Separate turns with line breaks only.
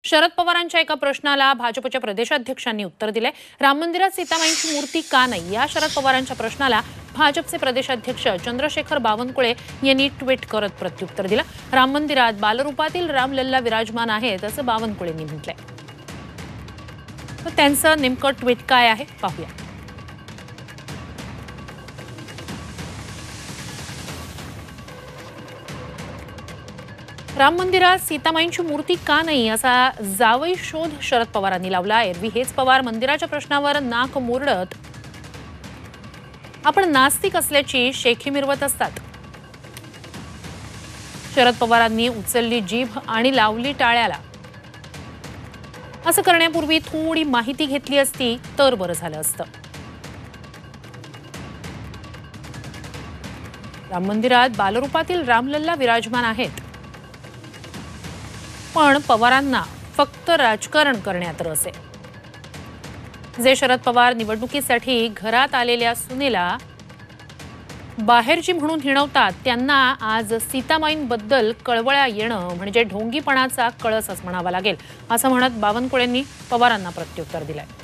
शरद पवारांच्या एका प्रश्नाला भाजपच्या प्रदेशाध्यक्षांनी उत्तर दिले। राम मंदिरात सीतामाईंची मूर्ती का नाही या शरद पवारांच्या प्रश्नाला भाजपचे प्रदेशाध्यक्ष चंद्रशेखर बावनकुळे यांनी ट्विट करत प्रत्युत्तर दिलं। राम मंदिरात बालरूपातील रामलल्ला विराजमान आहेत असं बावनकुळेंनी म्हटलंय। तर त्यांचं नेमकं ट्विट काय आहे पाहूया। राम मंदिरात सीतामाईंची मूर्ती का नाही असा जावई शोध शरद पवारांनी लावला। एरवी हेच पवार मंदिराच्या प्रश्नावर नाक मोरडत आपण नास्तिक असल्याची शेखी मिरवत असतात। शरद पवारांनी उचलली जीभ आणि लावली टाळ्याला। असं करण्यापूर्वी थोडी माहिती घेतली असती तर बरं झालं असतं। राम मंदिरात बालरूपातील रामलल्ला विराजमान आहेत, पण पवारांना फक्त राजकारण करण्यात रस आहे। जे शरद पवार निवडणुकीसाठी घरात आलेल्या सुनेला बाहेरची म्हणून हिणवतात त्यांना आज सीतामाईंबद्दल कळवळा येणं म्हणजे ढोंगीपणाचा कळसच म्हणावा लागेल, असं म्हणत बावनकुळेंनी पवारांना प्रत्युत्तर दिलंय।